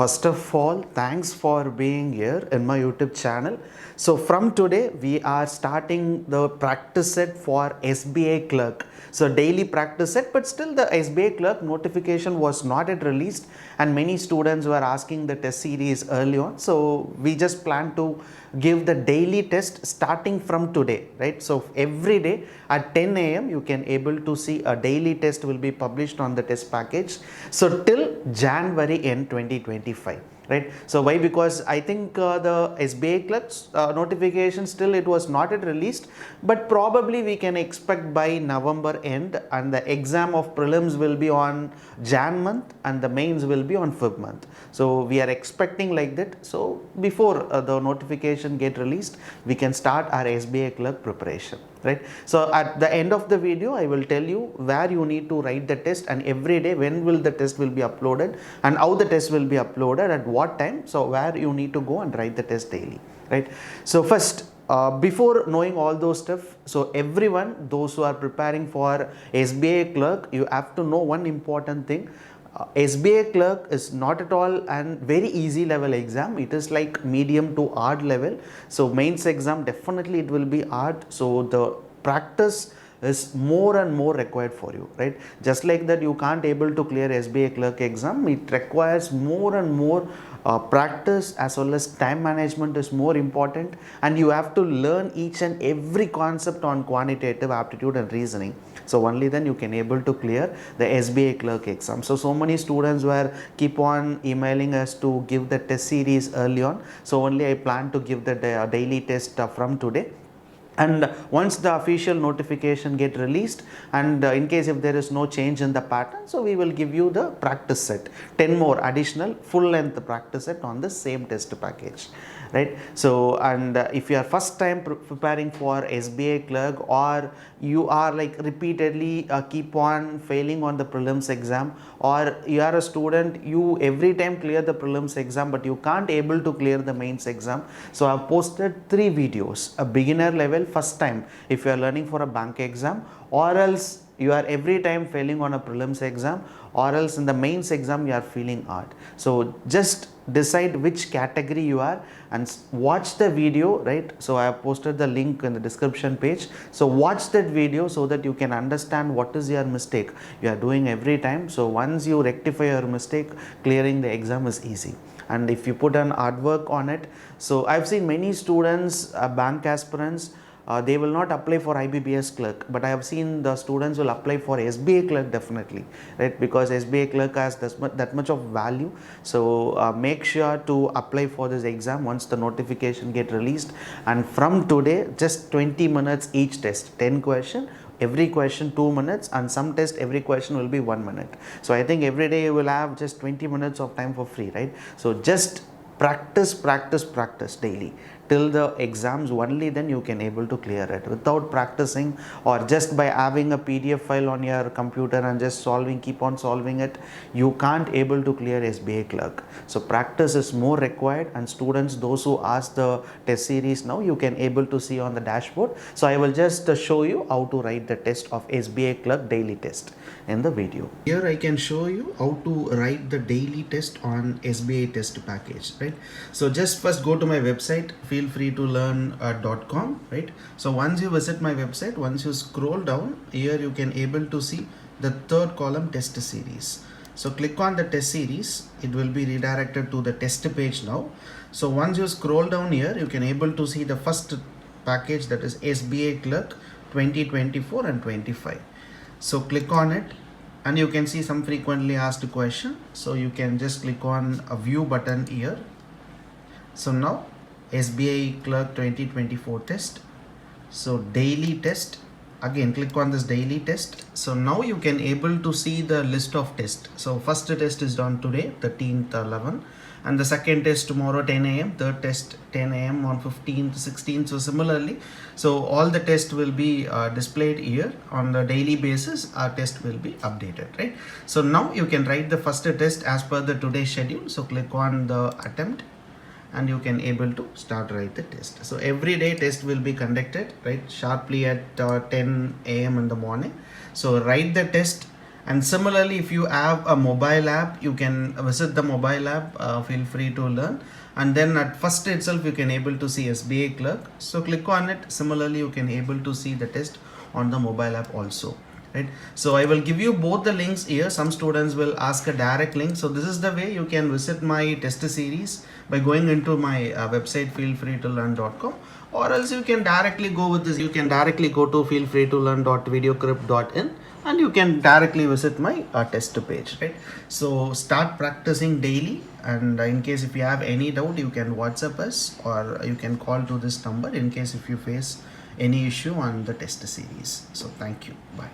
First of all, thanks for being here in my YouTube channel. So from today, we are starting the practice set for SBI Clerk. So daily practice set, but still the SBI Clerk notification was not yet released and many students were asking the test series early on. So we just plan to give the daily test starting from today, right? So every day at 10 a.m. you can able to see a daily test will be published on the test package. So till January end 2025. Right. So why? Because I think the SBI Clerk's notification still it was not yet released, but probably we can expect by November end, and the exam of prelims will be on Jan month and the mains will be on Feb month. So we are expecting like that. So before the notification get released, we can start our SBI Clerk preparation. Right. So at the end of the video, I will tell you where you need to write the test, and every day when will the test will be uploaded and how the test will be uploaded at what time. So where you need to go and write the test daily. Right. So first, before knowing all those stuff, so everyone, those who are preparing for SBI Clerk, you have to know one important thing. SBI Clerk is not at all an very easy level exam. It is like medium to hard level. So mains exam definitely it will be hard. So the practice is more and more required for you, right? Just like that you can't able to clear SBI Clerk exam, it requires more and more practice, as well as time management is more important, and you have to learn each and every concept on quantitative aptitude and reasoning. So only then you can able to clear the SBI Clerk exam. So many students were keep on emailing us to give the test series early on. So only I plan to give the daily test from today. And once the official notification get released, and in case if there is no change in the pattern, so we will give you the practice set, 10 more additional full length practice set on the same test package, right? So and if you are first time preparing for SBI Clerk, or you are like repeatedly keep on failing on the prelims exam, or you are a student, you every time clear the prelims exam but you can't able to clear the mains exam. So I have posted 3 videos: a beginner level, first time if you are learning for a bank exam, or else you are every time failing on a prelims exam, or else in the mains exam you are feeling hard. So just decide which category you are and watch the video, right? So I have posted the link in the description page. So watch that video so that you can understand what is your mistake you are doing every time. So once you rectify your mistake, clearing the exam is easy. And if you put an hard work on it, so I've seen many students, bank aspirants, they will not apply for IBPS clerk, but I have seen the students will apply for SBI Clerk definitely, right? Because SBI Clerk has that much of value. So make sure to apply for this exam once the notification get released. And from today, just 20 minutes each test, 10 question. Every question 2 minutes, and some test every question will be 1 minute. So I think every day you will have just 20 minutes of time for free, right? So just practice daily till the exams, only then you can able to clear it. Without practicing, or just by having a PDF file on your computer and just keep on solving it, you can't able to clear SBI Clerk. So practice is more required, and students, those who ask the test series now, you can able to see on the dashboard. So I will just show you how to write the test of SBI Clerk daily test in the video. Here I can show you how to write the daily test on SBI test package, right? So just first go to my website, feelfreetolearn.com, right? So once you visit my website, once you scroll down here, you can able to see the third column, test series. So click on the test series, it will be redirected to the test page now. So once you scroll down here, you can able to see the first package, that is SBI Clerk 2024 and 25. So click on it, and you can see some frequently asked question. So you can just click on a view button here. So now SBI Clerk 2024 test. So daily test, again click on this daily test. So now you can able to see the list of tests. So first test is done today, 13th 11, and the second test tomorrow 10 a.m, third test 10 a.m on 15th 16th. So similarly, so all the tests will be displayed here on the daily basis. Our test will be updated, right? So now you can write the first test as per the today's schedule. So click on the attempt, and you can able to start write the test. So every day test will be conducted, right, sharply at 10 a.m in the morning. So write the test And similarly, if you have a mobile app, you can visit the mobile app, feel free to learn. And then at first itself, you can able to see SBI Clerk. So click on it. Similarly, you can able to see the test on the mobile app also. Right. So I will give you both the links here. Some students will ask a direct link. So this is the way you can visit my test series by going into my website feelfreetolearn.com, or else you can directly go with this. You can directly go to feelfreetolearn.videocrypt.in and you can directly visit my test page, right? So start practicing daily, and in case if you have any doubt, you can WhatsApp us or you can call to this number in case if you face any issue on the test series. So thank you. Bye.